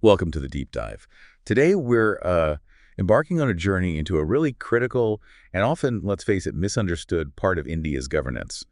Welcome to the Deep Dive. Today we're embarking on a journey into a really critical and often, let's face it, misunderstood part of India's governance,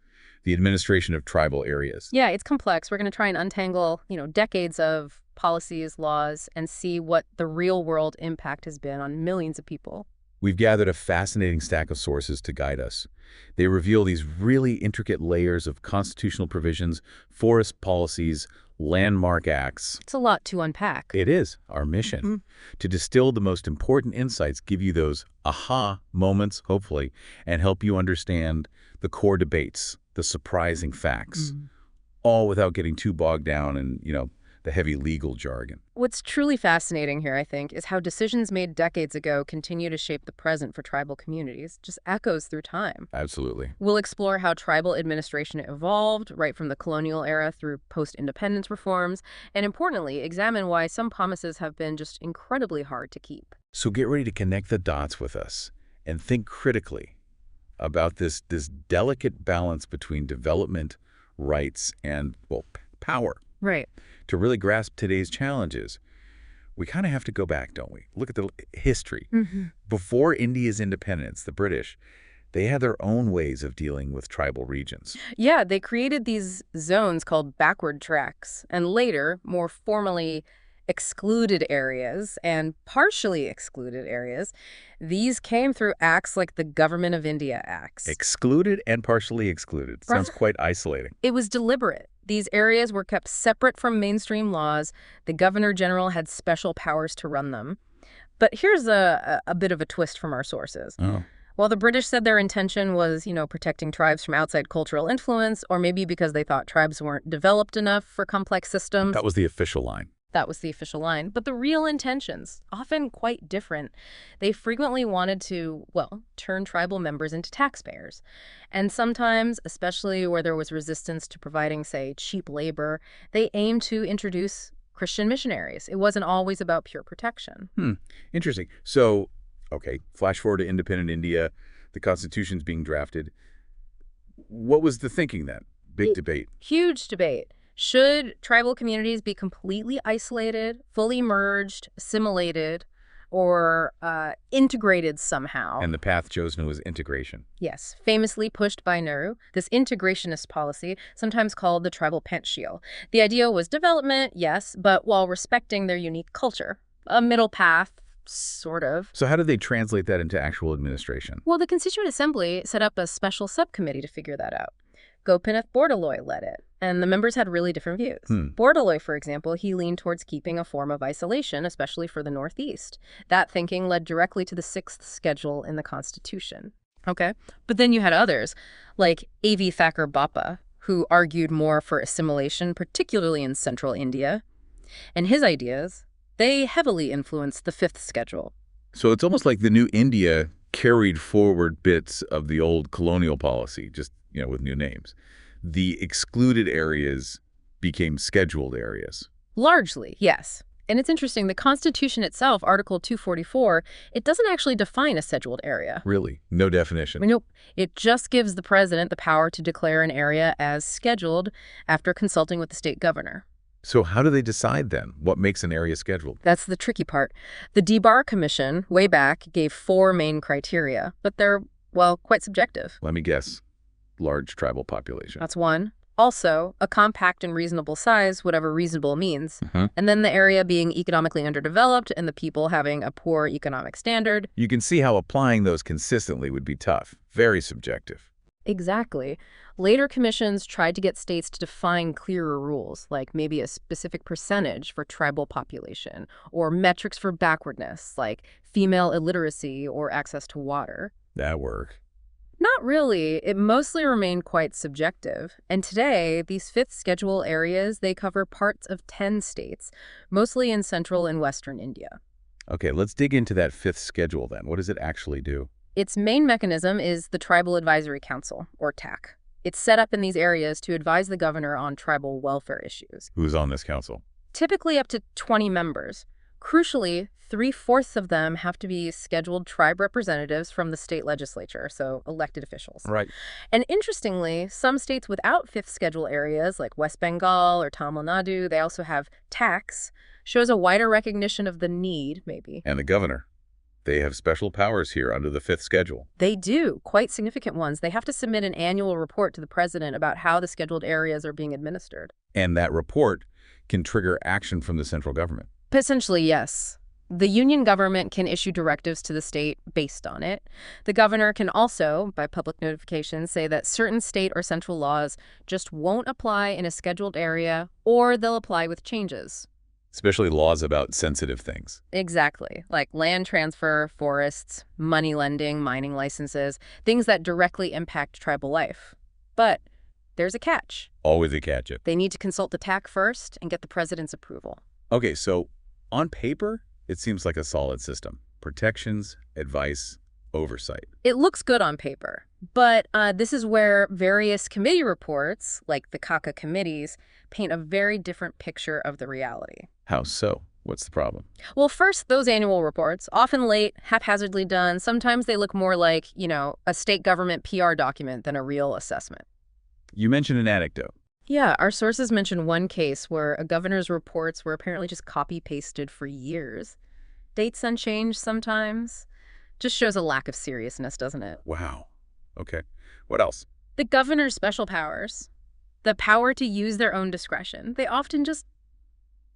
the administration of tribal areas. Yeah, it's complex. We're going to try and untangle, decades of policies, laws, and see what the real-world impact has been on millions of people. We've gathered a fascinating stack of sources to guide us. They reveal these really intricate layers of constitutional provisions, forest policies, landmark acts. It's a lot to unpack. It is our mission to distill the most important insights, give you those aha moments, hopefully, and help you understand the core debates, the surprising facts, all without getting too bogged down in, the heavy legal jargon. What's truly fascinating here, I think, is how decisions made decades ago continue to shape the present for tribal communities, just echoes through time. Absolutely. We'll explore how tribal administration evolved, right from the colonial era through post-independence reforms, and importantly, examine why some promises have been just incredibly hard to keep. So get ready to connect the dots with us and think critically about this delicate balance between development, rights, and, well, power. Right. To really grasp today's challenges, we kind of have to go back, don't we? Look at the history. Before India's independence, the British, they had their own ways of dealing with tribal regions. Yeah, they created these zones called backward tracts, and later, more formally, excluded areas and partially excluded areas. These came through acts like the Government of India Acts. Excluded and partially excluded. Sounds quite isolating. It was deliberate. These areas were kept separate from mainstream laws. The Governor General had special powers to run them. But here's a bit of a twist from our sources. While the British said their intention was, protecting tribes from outside cultural influence, or maybe because they thought tribes weren't developed enough for complex systems. That was the official line. That was the official line. But the real intentions, often quite different. They frequently wanted to, turn tribal members into taxpayers. And sometimes, especially where there was resistance to providing, say, cheap labor, they aimed to introduce Christian missionaries. It wasn't always about pure protection. Interesting. So, okay, flash forward to independent India, the Constitution's being drafted. What was the thinking then? Big debate. Huge debate. Should tribal communities be completely isolated, fully merged, assimilated, or integrated somehow? And the path chosen was integration. Yes, famously pushed by Nehru, this integrationist policy, sometimes called the tribal panchayat. The idea was development, yes, but while respecting their unique culture. A middle path, sort of. So how did they translate that into actual administration? Well, the Constituent Assembly set up a special subcommittee to figure that out. Gopinath Bordoloi led it, and the members had really different views. Bordoloi, for example, he leaned towards keeping a form of isolation, especially for the Northeast. That thinking led directly to the 6th schedule in the Constitution. Okay, but then you had others, like A.V. Thakur Bappa, who argued more for assimilation, particularly in central India. And his ideas, they heavily influenced the 5th schedule. So it's almost like the new India carried forward bits of the old colonial policy, just with new names. The excluded areas became scheduled areas. Largely, yes. And it's interesting, the Constitution itself, Article 244, it doesn't actually define a scheduled area. Really? No definition? Nope. It just gives the president the power to declare an area as scheduled after consulting with the state governor. So how do they decide then? What makes an area scheduled? That's the tricky part. The DBAR Commission, way back, gave 4 main criteria, but they're, quite subjective. Let me guess. Large tribal population. That's one. Also, a compact and reasonable size, whatever reasonable means. And then the area being economically underdeveloped and the people having a poor economic standard. You can see how applying those consistently would be tough. Very subjective. Exactly. Later commissions tried to get states to define clearer rules, like maybe a specific percentage for tribal population, or metrics for backwardness, like female illiteracy or access to water. That worked. Not really. It mostly remained quite subjective. And today, these 5th schedule areas, they cover parts of 10 states, mostly in central and western India. Okay, let's dig into that 5th schedule then. What does it actually do? Its main mechanism is the Tribal Advisory Council, or TAC. It's set up in these areas to advise the governor on tribal welfare issues. Who's on this council? Typically up to 20 members. Crucially, 3/4 of them have to be scheduled tribe representatives from the state legislature, so elected officials. Right. And interestingly, some states without 5th schedule areas, like West Bengal or Tamil Nadu, they also have TACs, Shows a wider recognition of the need, maybe. And the governor. They have special powers here under the fifth schedule. They do, quite significant ones. They have to submit an annual report to the president about how the scheduled areas are being administered. And that report can trigger action from the central government. Potentially, yes. The union government can issue directives to the state based on it. The governor can also, by public notification, say that certain state or central laws just won't apply in a scheduled area, or they'll apply with changes. Especially laws about sensitive things. Exactly, like land transfer, forests, money lending, mining licenses, things that directly impact tribal life. But there's a catch. Always a catch. They need to consult the TAC first and get the president's approval. Okay, so on paper, it seems like a solid system. Protections, advice, oversight. It looks good on paper, but this is where various committee reports, like the CACA committees, paint a very different picture of the reality. How so? What's the problem? Well, first, those annual reports, often late, haphazardly done, sometimes they look more like, a state government PR document than a real assessment. You mentioned an anecdote. Yeah, our sources mention one case where a governor's reports were apparently just copy-pasted for years. Dates unchanged sometimes. Just shows a lack of seriousness, doesn't it? Wow. Okay. What else? The governor's special powers. The power to use their own discretion. They often just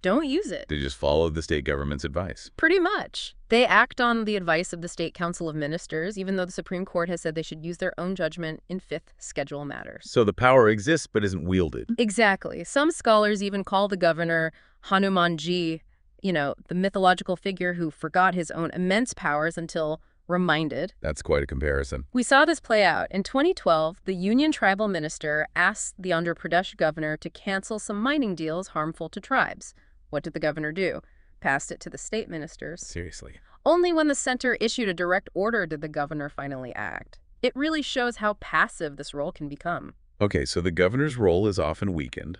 don't use it. They just follow the state government's advice. Pretty much. They act on the advice of the State Council of Ministers, even though the Supreme Court has said they should use their own judgment in fifth schedule matters. So the power exists but isn't wielded. Exactly. Some scholars even call the governor Hanumanji, the mythological figure who forgot his own immense powers until reminded. That's quite a comparison. We saw this play out. In 2012, the Union tribal minister asked the Andhra Pradesh governor to cancel some mining deals harmful to tribes. What did the governor do? Passed it to the state ministers. Seriously. Only when the center issued a direct order did the governor finally act. It really shows how passive this role can become. Okay, so the governor's role is often weakened.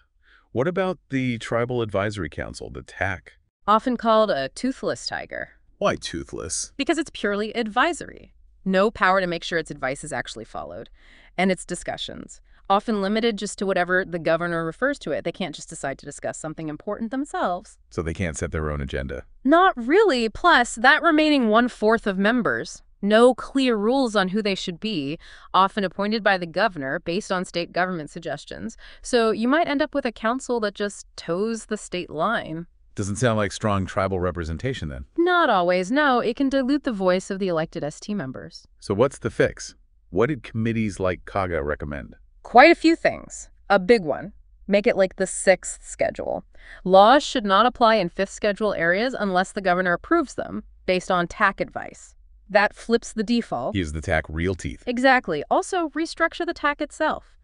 What about the Tribal Advisory Council, the TAC? Often called a toothless tiger. Why toothless? Because it's purely advisory. No power to make sure its advice is actually followed. And its discussions. Often limited just to whatever the governor refers to it. They can't just decide to discuss something important themselves. So they can't set their own agenda? Not really. Plus, that remaining 1/4 of members, no clear rules on who they should be, often appointed by the governor based on state government suggestions. So you might end up with a council that just toes the state line. Doesn't sound like strong tribal representation then. Not always, no. It can dilute the voice of the elected ST members. So what's the fix? What did committees like CAGA recommend? Quite a few things. A big one. Make it like the sixth schedule. Laws should not apply in fifth schedule areas unless the governor approves them, based on TAC advice. That flips the default. Gives the TAC real teeth. Exactly. Also, restructure the TAC itself.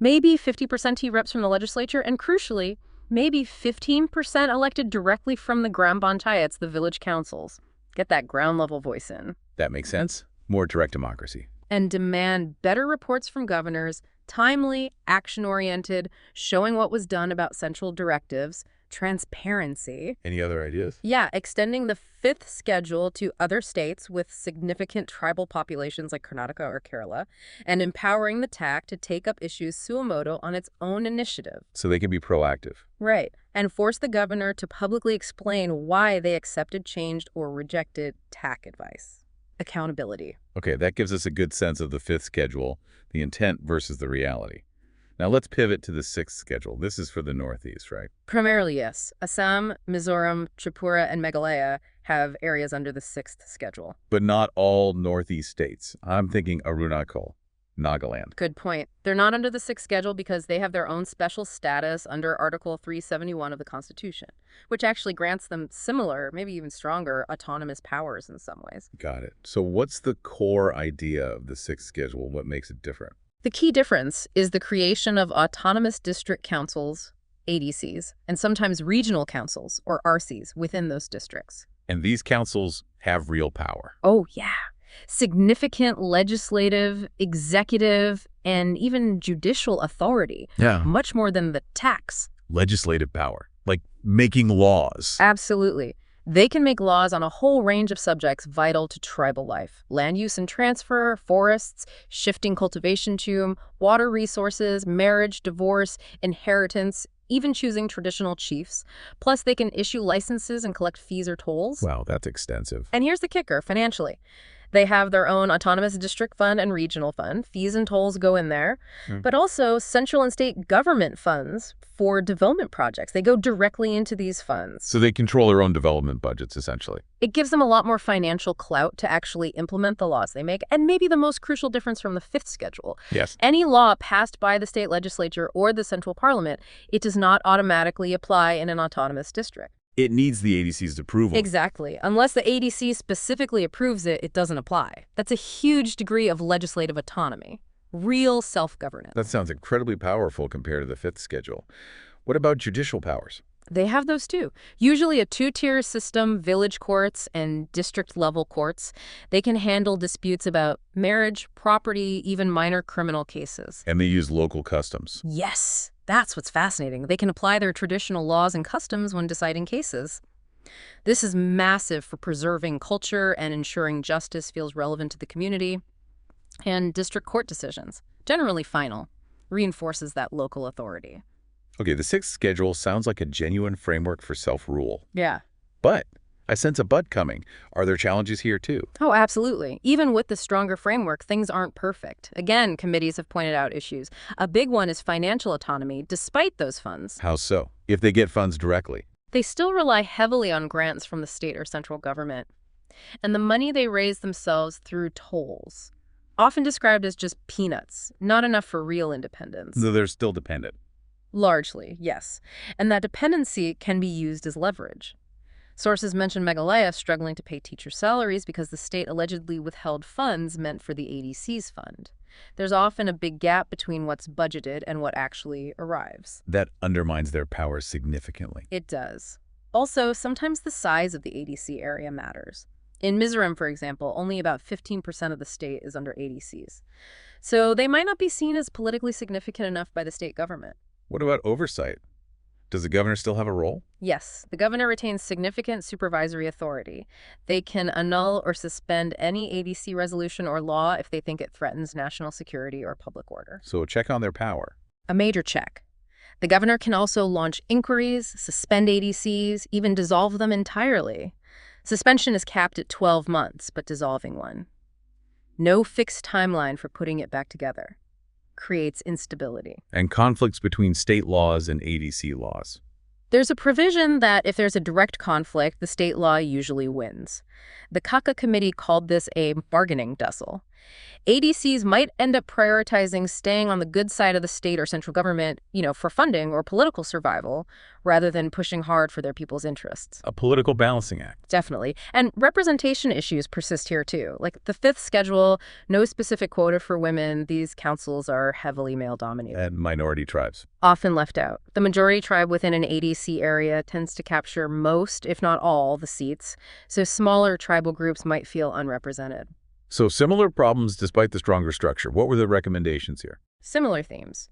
Maybe 50% T-reps from the legislature, and crucially, maybe 15% elected directly from the Gram Panchayats, the village councils. Get that ground-level voice in. That makes sense. More direct democracy. And demand better reports from governors, timely, action-oriented, showing what was done about central directives, transparency. Any other ideas? Yeah, extending the fifth schedule to other states with significant tribal populations like Karnataka or Kerala, and empowering the TAC to take up issues suo motu on its own initiative. So they can be proactive. Right, and force the governor to publicly explain why they accepted, changed, or rejected TAC advice. Accountability. Okay, that gives us a good sense of the fifth schedule, the intent versus the reality. Now let's pivot to the sixth schedule. This is for the Northeast, right? Primarily, yes. Assam, Mizoram, Tripura, and Meghalaya have areas under the sixth schedule. But not all Northeast states. I'm thinking Arunachal, Nagaland. Good point. They're not under the sixth schedule because they have their own special status under Article 371 of the Constitution, which actually grants them similar, maybe even stronger, autonomous powers in some ways. Got it. So what's the core idea of the sixth schedule? What makes it different? The key difference is the creation of autonomous district councils, ADCs, and sometimes regional councils, or RCs, within those districts. And these councils have real power. Oh, yeah. Significant legislative, executive, and even judicial authority. Yeah. Much more than the tax. Legislative power, like making laws. Absolutely. They can make laws on a whole range of subjects vital to tribal life. Land use and transfer, forests, shifting cultivation water resources, marriage, divorce, inheritance, even choosing traditional chiefs. Plus, they can issue licenses and collect fees or tolls. Wow, that's extensive. And here's the kicker, financially. They have their own autonomous district fund and regional fund. Fees and tolls go in there. But also central and state government funds for development projects. They go directly into these funds. So they control their own development budgets, essentially. It gives them a lot more financial clout to actually implement the laws they make. And maybe the most crucial difference from the fifth schedule. Yes. Any law passed by the state legislature or the central parliament, it does not automatically apply in an autonomous district. It needs the ADC's approval. Exactly. Unless the ADC specifically approves it, it doesn't apply. That's a huge degree of legislative autonomy. Real self-governance. That sounds incredibly powerful compared to the fifth schedule. What about judicial powers? They have those too. Usually a two-tier system, village courts and district-level courts. They can handle disputes about marriage, property, even minor criminal cases. And they use local customs. Yes, that's what's fascinating. They can apply their traditional laws and customs when deciding cases. This is massive for preserving culture and ensuring justice feels relevant to the community. And district court decisions, generally final, reinforces that local authority. Okay, the sixth schedule sounds like a genuine framework for self-rule. Yeah. But I sense a but coming. Are there challenges here too? Oh, absolutely. Even with the stronger framework, things aren't perfect. Again, committees have pointed out issues. A big one is financial autonomy, despite those funds. How so? If they get funds directly. They still rely heavily on grants from the state or central government. And the money they raise themselves through tolls, often described as just peanuts, not enough for real independence. So they're still dependent. Largely, yes. And that dependency can be used as leverage. Sources mention Meghalaya struggling to pay teacher salaries because the state allegedly withheld funds meant for the ADC's fund. There's often a big gap between what's budgeted and what actually arrives. That undermines their power significantly. It does. Also, sometimes the size of the ADC area matters. In Mizoram, for example, only about 15% of the state is under ADCs. So they might not be seen as politically significant enough by the state government. What about oversight? Does the governor still have a role? Yes, the governor retains significant supervisory authority. They can annul or suspend any ADC resolution or law if they think it threatens national security or public order. So a check on their power. A major check. The governor can also launch inquiries, suspend ADCs, even dissolve them entirely. Suspension is capped at 12 months, but dissolving one. No fixed timeline for putting it back together. Creates instability. And conflicts between state laws and ADC laws. There's a provision that if there's a direct conflict, the state law usually wins. The Kaka Committee called this a bargaining tussle. ADCs might end up prioritizing staying on the good side of the state or central government, for funding or political survival, rather than pushing hard for their people's interests. A political balancing act. Definitely. And representation issues persist here too. Like the fifth schedule, no specific quota for women. These councils are heavily male-dominated. And minority tribes. Often left out. The majority tribe within an ADC area tends to capture most, if not all, the seats, so smaller tribal groups might feel unrepresented. So similar problems despite the stronger structure. What were the recommendations here? Similar themes.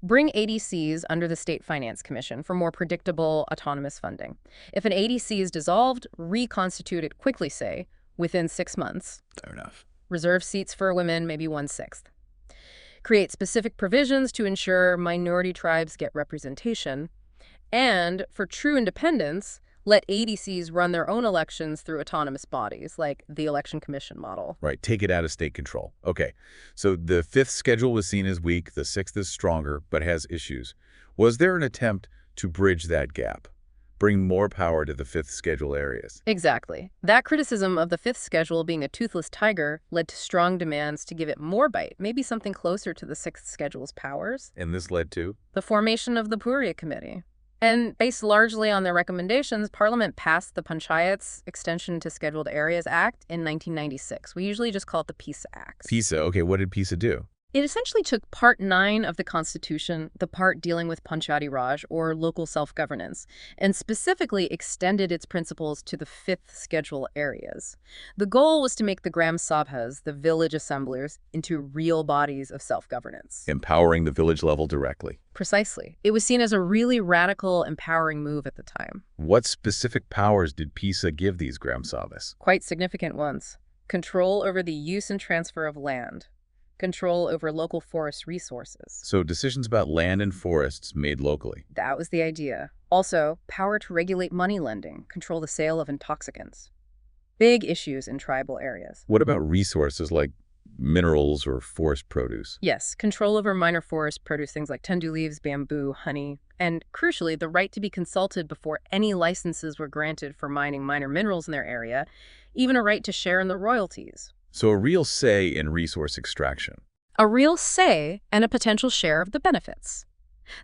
Bring ADCs under the State Finance Commission for more predictable, autonomous funding. If an ADC is dissolved, reconstitute it quickly, say, within 6 months. Fair enough. Reserve seats for women, maybe 1/6. Create specific provisions to ensure minority tribes get representation. And for true independence, let ADCs run their own elections through autonomous bodies, like the Election Commission model. Right, take it out of state control. Okay, so the fifth schedule was seen as weak, the sixth is stronger, but has issues. Was there an attempt to bridge that gap? Bring more power to the fifth schedule areas? Exactly. That criticism of the fifth schedule being a toothless tiger led to strong demands to give it more bite, maybe something closer to the sixth schedule's powers. And this led to? The formation of the Guria Committee. And based largely on their recommendations, Parliament passed the Panchayats Extension to Scheduled Areas Act in 1996. We usually just call it the PESA Act. PESA, okay, what did PESA do? It essentially took Part 9 of the Constitution, the part dealing with Panchayati Raj, or local self-governance, and specifically extended its principles to the fifth schedule areas. The goal was to make the Gram Sabhas, the village assemblers, into real bodies of self-governance. Empowering the village level directly. Precisely. It was seen as a really radical, empowering move at the time. What specific powers did PESA give these Gram Sabhas? Quite significant ones. Control over the use and transfer of land. control over local forest resources. So decisions about land and forests made locally. That was the idea. Also, power to regulate money lending, control the sale of intoxicants. Big issues in tribal areas. What about resources like minerals or forest produce? Yes, control over minor forest produce, things like tendu leaves, bamboo, honey, and crucially, the right to be consulted before any licenses were granted for mining minor minerals in their area, even a right to share in the royalties. So a real say in resource extraction. A real say and a potential share of the benefits.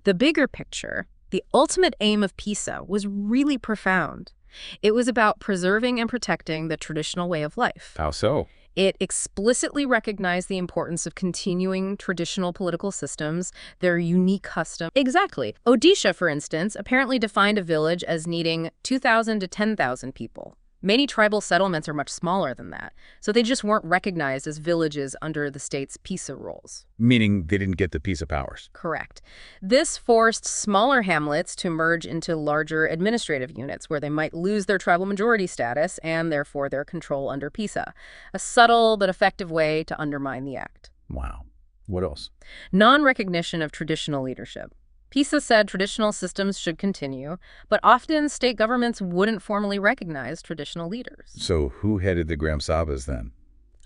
The bigger picture, the ultimate aim of PESA, was really profound. It was about preserving and protecting the traditional way of life. How so? It explicitly recognized the importance of continuing traditional political systems, their unique customs. Exactly. Odisha, for instance, apparently defined a village as needing 2,000 to 10,000 people. Many tribal settlements are much smaller than that, so they just weren't recognized as villages under the state's PESA rules. Meaning they didn't get the PESA powers. Correct. This forced smaller hamlets to merge into larger administrative units where they might lose their tribal majority status and therefore their control under PESA. A subtle but effective way to undermine the act. Wow. What else? Non-recognition of traditional leadership. PESA said traditional systems should continue, but often state governments wouldn't formally recognize traditional leaders. So who headed the Gram Sabhas then?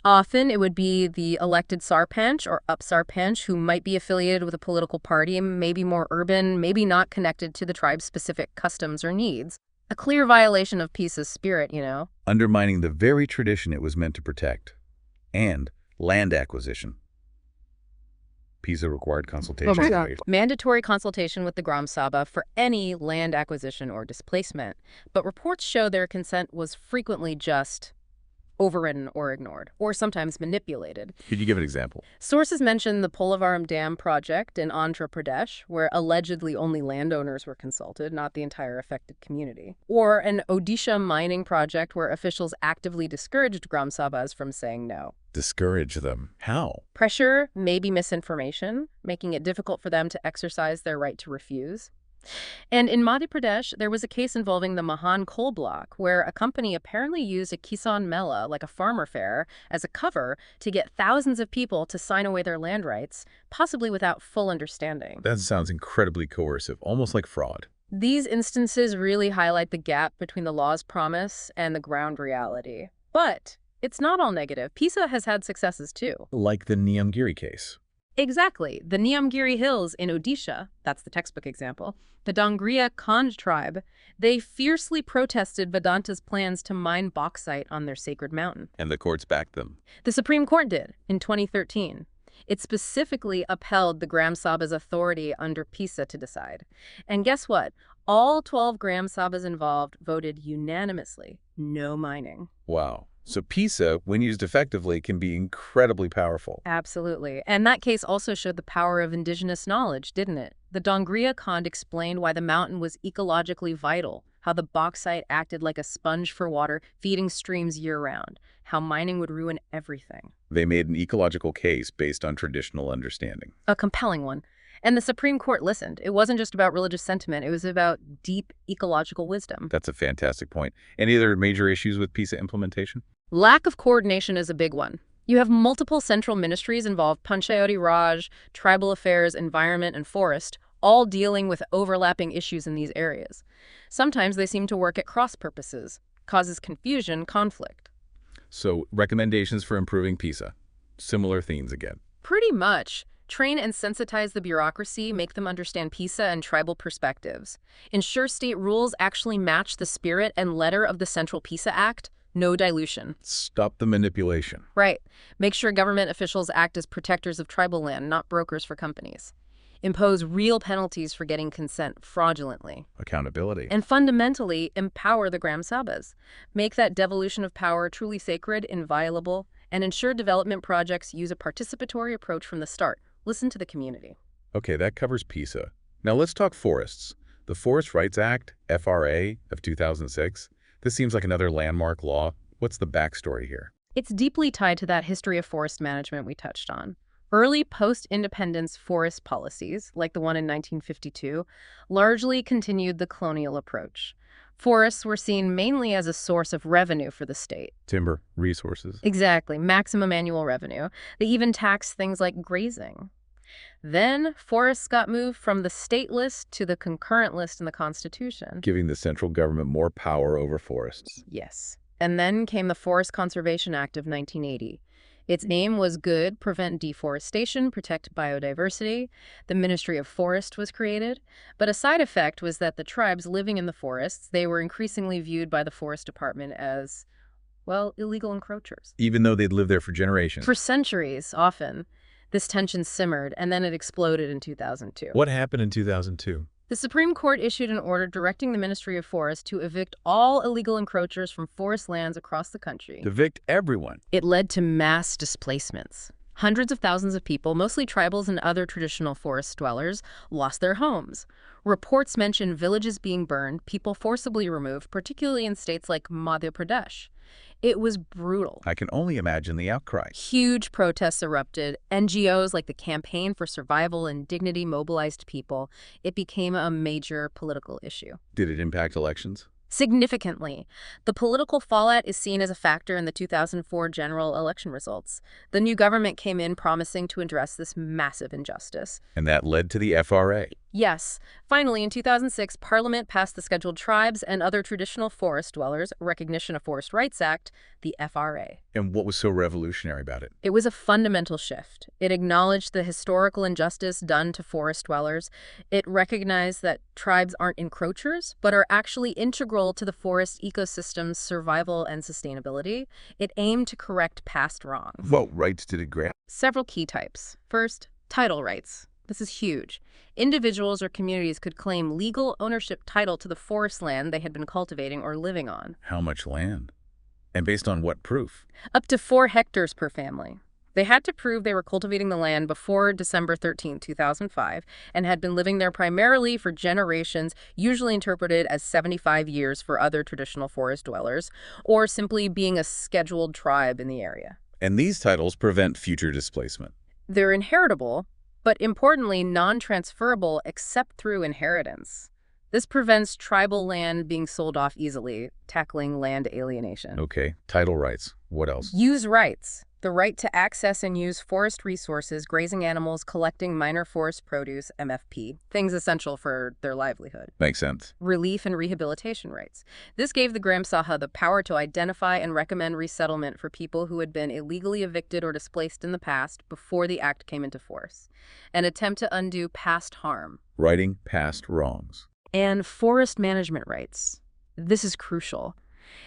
Often it would be the elected sarpanch or up-sarpanch who might be affiliated with a political party, maybe more urban, maybe not connected to the tribe's specific customs or needs. A clear violation of PESA's spirit, you know. Undermining the very tradition it was meant to protect. And land acquisition. PESA required consultation. Mandatory consultation with the Gram Sabha for any land acquisition or displacement. But reports show their consent was frequently just overridden or ignored, or sometimes manipulated. Could you give an example? Sources mention the Polavaram Dam project in Andhra Pradesh, where allegedly only landowners were consulted, not the entire affected community. Or an Odisha mining project where officials actively discouraged Gram Sabhas from saying no. Discourage them. How? Pressure, maybe misinformation, making it difficult for them to exercise their right to refuse. And in Madhya Pradesh, there was a case involving the Mahan coal block, where a company apparently used a Kisan Mela, like a farmer fair, as a cover to get thousands of people to sign away their land rights, possibly without full understanding. That sounds incredibly coercive, almost like fraud. These instances really highlight the gap between the law's promise and the ground reality. But it's not all negative. PESA has had successes too. Like the Niyamgiri case. Exactly. The Niyamgiri Hills in Odisha, that's the textbook example, the Dongria Khanj tribe, they fiercely protested Vedanta's plans to mine bauxite on their sacred mountain. And the courts backed them. The Supreme Court did in 2013. It specifically upheld the Gram Sabha's authority under PESA to decide. And guess what? All 12 Gram Sabhas involved voted unanimously, no mining. Wow. So PESA, when used effectively, can be incredibly powerful. Absolutely. And that case also showed the power of indigenous knowledge, didn't it? The Dongria Khanj explained why the mountain was ecologically vital, how the bauxite acted like a sponge for water, feeding streams year-round, how mining would ruin everything. They made an ecological case based on traditional understanding. A compelling one. And the Supreme Court listened. It wasn't just about religious sentiment. It was about deep ecological wisdom. That's a fantastic point. Any other major issues with PESA implementation? Lack of coordination is a big one. You have multiple central ministries involved, Panchayati Raj, Tribal Affairs, Environment, and Forest, all dealing with overlapping issues in these areas. Sometimes they seem to work at cross purposes, causes confusion, conflict. So, recommendations for improving PESA. Similar themes again. Pretty much. Train and sensitize the bureaucracy, make them understand PESA and tribal perspectives. Ensure state rules actually match the spirit and letter of the Central PESA Act. No dilution. Stop the manipulation. Right. Make sure government officials act as protectors of tribal land, not brokers for companies. Impose real penalties for getting consent fraudulently. Accountability. And fundamentally, empower the Gram Sabhas. Make that devolution of power truly sacred, inviolable, and ensure development projects use a participatory approach from the start. Listen to the community. Okay, that covers PESA. Now let's talk forests. The Forest Rights Act, FRA, of 2006. This seems like another landmark law. What's the backstory here? It's deeply tied to that history of forest management we touched on. Early post-independence forest policies, like the one in 1952, largely continued the colonial approach. Forests were seen mainly as a source of revenue for the state. Timber, resources. Exactly, maximum annual revenue. They even taxed things like grazing. Then, forests got moved from the state list to the concurrent list in the Constitution. Giving the central government more power over forests. Yes. And then came the Forest Conservation Act of 1980. Its aim was good, prevent deforestation, protect biodiversity. The Ministry of Forest was created. But a side effect was that the tribes living in the forests, they were increasingly viewed by the Forest Department as, well, illegal encroachers. Even though they'd lived there for generations. For centuries, often. This tension simmered, and then it exploded in 2002. What happened in 2002? The Supreme Court issued an order directing the Ministry of Forest to evict all illegal encroachers from forest lands across the country. Evict everyone. It led to mass displacements. Hundreds of thousands of people, mostly tribals and other traditional forest dwellers, lost their homes. Reports mention villages being burned, people forcibly removed, particularly in states like Madhya Pradesh. It was brutal. I can only imagine the outcry. Huge protests erupted. NGOs like the Campaign for Survival and Dignity mobilized people. It became a major political issue. Did it impact elections? Significantly. The political fallout is seen as a factor in the 2004 general election results. The new government came in promising to address this massive injustice. And that led to the FRA. Yes. Finally, in 2006, Parliament passed the Scheduled Tribes and Other Traditional Forest Dwellers Recognition of Forest Rights Act, the FRA. And what was so revolutionary about it? It was a fundamental shift. It acknowledged the historical injustice done to forest dwellers. It recognized that tribes aren't encroachers, but are actually integral to the forest ecosystem's survival and sustainability. It aimed to correct past wrongs. What rights did it grant? Several key types. First, title rights. This is huge. Individuals or communities could claim legal ownership title to the forest land they had been cultivating or living on. How much land? And based on what proof? Up to 4 hectares per family. They had to prove they were cultivating the land before December 13, 2005, and had been living there primarily for generations, usually interpreted as 75 years for other traditional forest dwellers, or simply being a scheduled tribe in the area. And these titles prevent future displacement. They're inheritable, but importantly, non-transferable except through inheritance. This prevents tribal land being sold off easily, tackling land alienation. Okay, title rights. What else? Use rights. The right to access and use forest resources, grazing animals, collecting minor forest produce, MFP, things essential for their livelihood. Makes sense. Relief and rehabilitation rights. This gave the Gram Sabhas the power to identify and recommend resettlement for people who had been illegally evicted or displaced in the past before the act came into force. An attempt to undo past harm. Righting past wrongs. And forest management rights. This is crucial.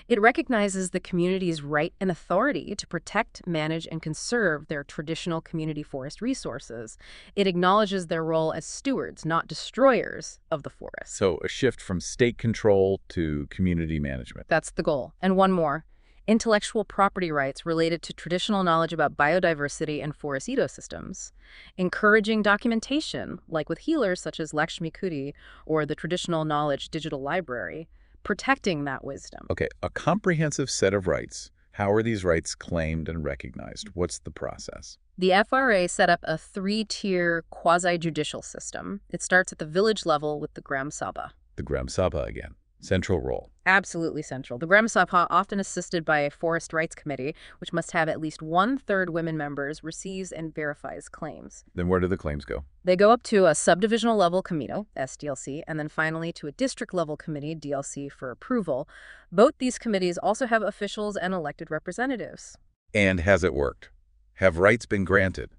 It recognizes the community's right and authority to protect, manage, and conserve their traditional community forest resources. It acknowledges their role as stewards, not destroyers, of the forest. So a shift from state control to community management. That's the goal. And one more. Intellectual property rights related to traditional knowledge about biodiversity and forest ecosystems. Encouraging documentation, like with healers such as Lakshmi Kuti or the Traditional Knowledge Digital Library. Protecting that wisdom. Okay, a comprehensive set of rights. How are these rights claimed and recognized? What's the process? The FRA set up a 3-tier quasi-judicial system. It starts at the village level with the Gram Sabha. The Gram Sabha again. Central role. Absolutely central. The Gram Sabha, often assisted by a forest rights committee, which must have at least 1/3 women members, receives and verifies claims. Then where do the claims go? They go up to a subdivisional level committee, SDLC, and then finally to a district level committee, DLC, for approval. Both these committees also have officials and elected representatives. And has it worked? Have rights been granted?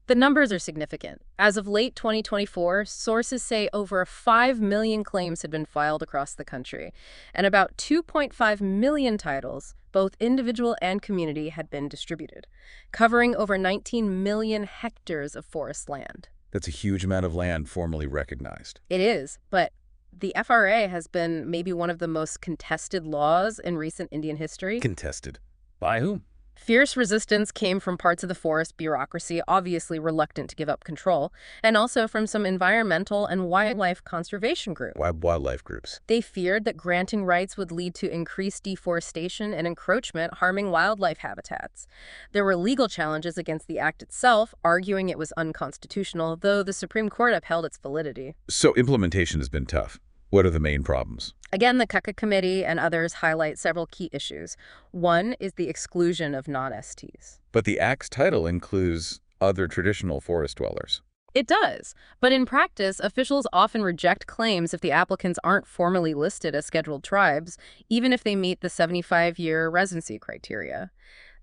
The numbers are significant. As of late 2024, sources say over 5 million claims had been filed across the country, and about 2.5 million titles, both individual and community, had been distributed, covering over 19 million hectares of forest land. That's a huge amount of land formally recognized. It is, but the FRA has been maybe one of the most contested laws in recent Indian history. Contested. By whom? Fierce resistance came from parts of the forest bureaucracy, obviously reluctant to give up control, and also from some environmental and wildlife conservation groups. Why wildlife groups? They feared that granting rights would lead to increased deforestation and encroachment, harming wildlife habitats. There were legal challenges against the act itself, arguing it was unconstitutional, though the Supreme Court upheld its validity. So implementation has been tough. What are the main problems? Again, the CUCA Committee and others highlight several key issues. One is the exclusion of non-STs. But the Act's title includes other traditional forest dwellers. It does, but in practice, officials often reject claims if the applicants aren't formally listed as scheduled tribes, even if they meet the 75-year residency criteria.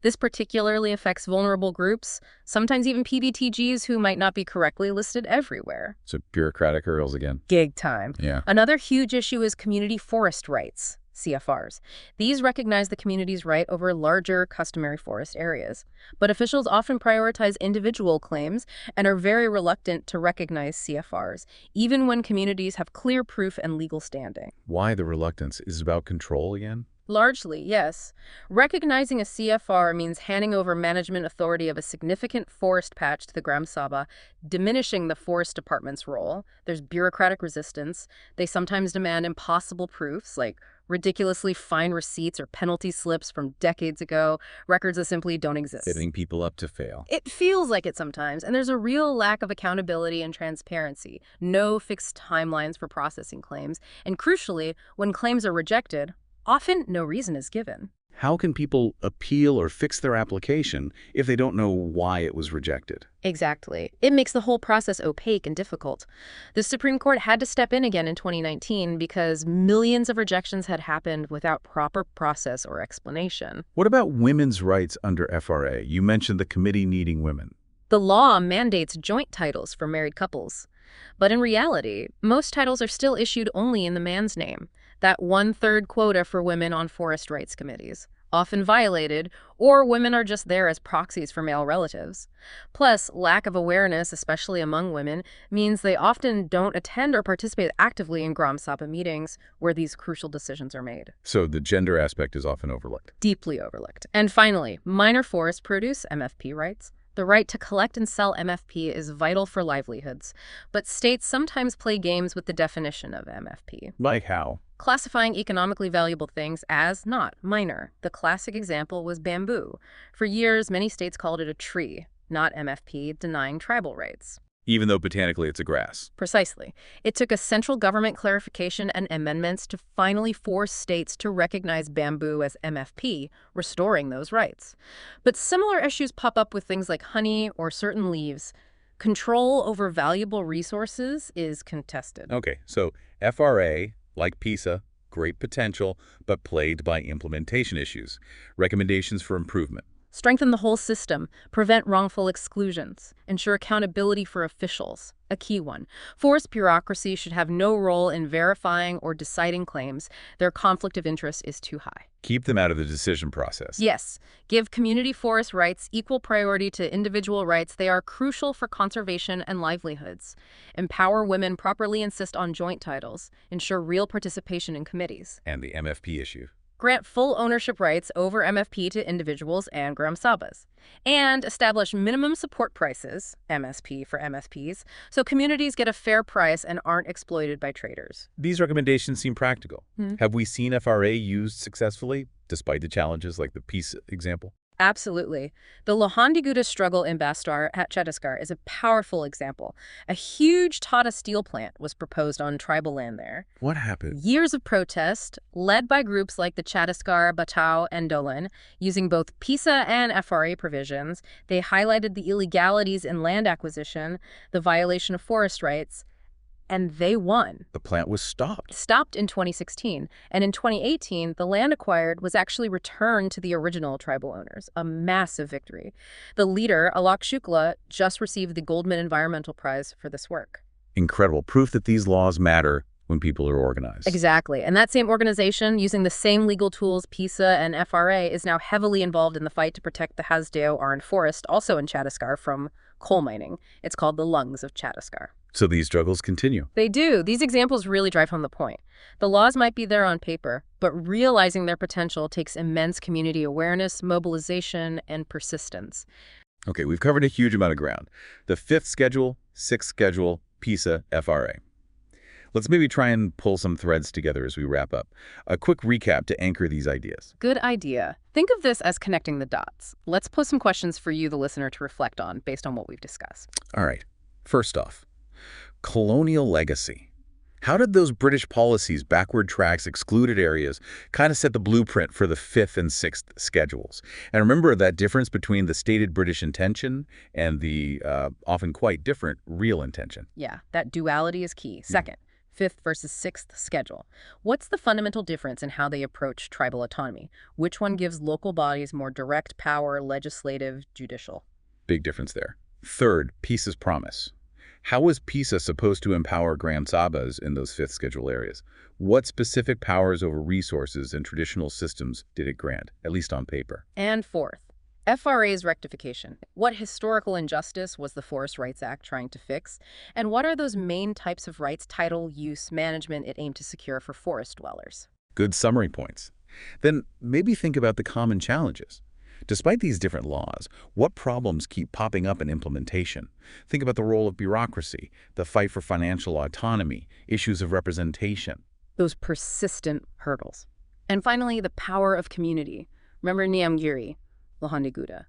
This particularly affects vulnerable groups, sometimes even PBTGs who might not be correctly listed everywhere. So bureaucratic hurdles again. Gig time. Yeah. Another huge issue is community forest rights, CFRs. These recognize the community's right over larger customary forest areas. But officials often prioritize individual claims and are very reluctant to recognize CFRs, even when communities have clear proof and legal standing. Why the reluctance? Is it about control again? Largely, yes. Recognizing a CFR means handing over management authority of a significant forest patch to the Gram Sabha, diminishing the forest department's role. There's bureaucratic resistance. They sometimes demand impossible proofs, like ridiculously fine receipts or penalty slips from decades ago, records that simply don't exist. Setting people up to fail. It feels like it sometimes, and there's a real lack of accountability and transparency. No fixed timelines for processing claims, and crucially, when claims are rejected, often no reason is given. How can people appeal or fix their application if they don't know why it was rejected? Exactly. It makes the whole process opaque and difficult. The Supreme Court had to step in again in 2019 because millions of rejections had happened without proper process or explanation. What about women's rights under FRA? You mentioned the committee needing women. The law mandates joint titles for married couples. But in reality, most titles are still issued only in the man's name. That 1/3 quota for women on forest rights committees, often violated, or women are just there as proxies for male relatives. Plus, lack of awareness, especially among women, means they often don't attend or participate actively in Gram Sabha meetings where these crucial decisions are made. So the gender aspect is often overlooked. Deeply overlooked. And finally, minor forest produce MFP rights. The right to collect and sell MFP is vital for livelihoods, but states sometimes play games with the definition of MFP. Like how? Classifying economically valuable things as not minor. The classic example was bamboo. For years, many states called it a tree, not MFP, denying tribal rights. Even though botanically it's a grass. Precisely. It took a central government clarification and amendments to finally force states to recognize bamboo as MFP, restoring those rights. But similar issues pop up with things like honey or certain leaves. Control over valuable resources is contested. Okay, so FRA, like PESA, great potential, but plagued by implementation issues. Recommendations for improvement. Strengthen the whole system, prevent wrongful exclusions, ensure accountability for officials, a key one. Forest bureaucracy should have no role in verifying or deciding claims. Their conflict of interest is too high. Keep them out of the decision process. Yes, give community forest rights equal priority to individual rights. They are crucial for conservation and livelihoods. Empower women, properly insist on joint titles, ensure real participation in committees. And the MFP issue. Grant full ownership rights over MFP to individuals and Gram Sabhas, and establish minimum support prices, MSP for MFPs, so communities get a fair price and aren't exploited by traders. These recommendations seem practical. Have we seen FRA used successfully, despite the challenges like the PESA example? Absolutely. The Lohandiguda struggle in Bastar at Chhattisgarh is a powerful example. A huge Tata steel plant was proposed on tribal land there. What happened? Years of protest, led by groups like the Chhattisgarh, Batao, and Dolan, using both PESA and FRA provisions. They highlighted the illegalities in land acquisition, the violation of forest rights, and they won. The plant was stopped. Stopped in 2016, and in 2018, the land acquired was actually returned to the original tribal owners, a massive victory. The leader, Alok Shukla, just received the Goldman Environmental Prize for this work. Incredible proof that these laws matter when people are organized. Exactly, and that same organization, using the same legal tools PESA and FRA, is now heavily involved in the fight to protect the Hasdeo Aran Forest, also in Chhattisgarh, from coal mining. It's called the Lungs of Chhattisgarh. So these struggles continue. They do. These examples really drive home the point. The laws might be there on paper, but realizing their potential takes immense community awareness, mobilization, and persistence. Okay, we've covered a huge amount of ground. The 5th schedule, 6th schedule, PESA, FRA. Let's maybe try and pull some threads together as we wrap up. A quick recap to anchor these ideas. Good idea. Think of this as connecting the dots. Let's pose some questions for you, the listener, to reflect on based on what we've discussed. All right. First off, colonial legacy. How did those British policies, backward tracks, excluded areas, kind of set the blueprint for the 5th and 6th schedules? And remember that difference between the stated British intention and the often quite different real intention. Yeah, that duality is key. Second, 5th versus 6th schedule. What's the fundamental difference in how they approach tribal autonomy? Which one gives local bodies more direct power, legislative, judicial? Big difference there. Third, PESA's promise. How was PESA supposed to empower Gram Sabhas in those 5th schedule areas? What specific powers over resources and traditional systems did it grant, at least on paper? And fourth, FRA's rectification. What historical injustice was the Forest Rights Act trying to fix? And what are those main types of rights, title, use, management it aimed to secure for forest dwellers? Good summary points. Then maybe think about the common challenges. Despite these different laws, what problems keep popping up in implementation? Think about the role of bureaucracy, the fight for financial autonomy, issues of representation. Those persistent hurdles. And finally, the power of community. Remember Niamgiri, Lohandeguda.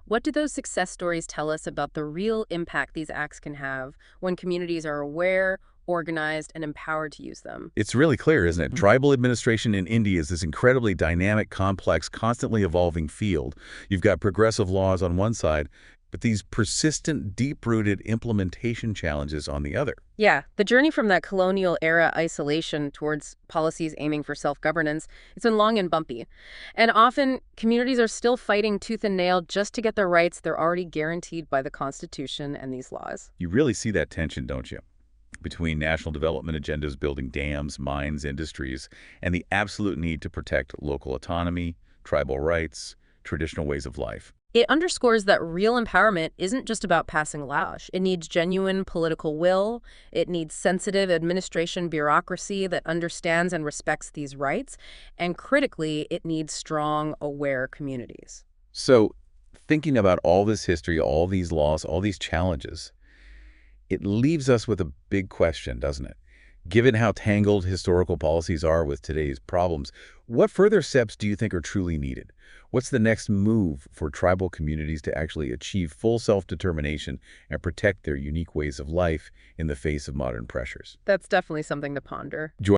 What do those success stories tell us about the real impact these acts can have when communities are aware, organized, and empowered to use them? It's really clear, isn't it? Tribal administration in India is this incredibly dynamic, complex, constantly evolving field. You've got progressive laws on one side, but these persistent, deep-rooted implementation challenges on the other. Yeah, the journey from that colonial-era isolation towards policies aiming for self-governance, it's been long and bumpy. And often, communities are still fighting tooth and nail just to get the rights they're already guaranteed by the Constitution and these laws. You really see that tension, don't you? Between national development agendas building dams, mines, industries, and the absolute need to protect local autonomy, tribal rights, traditional ways of life. It underscores that real empowerment isn't just about passing laws. It needs genuine political will. It needs sensitive administration bureaucracy that understands and respects these rights. And critically, it needs strong, aware communities. So, thinking about all this history, all these laws, all these challenges, it leaves us with a big question, doesn't it? Given how tangled historical policies are with today's problems, what further steps do you think are truly needed? What's the next move for tribal communities to actually achieve full self-determination and protect their unique ways of life in the face of modern pressures? That's definitely something to ponder. Join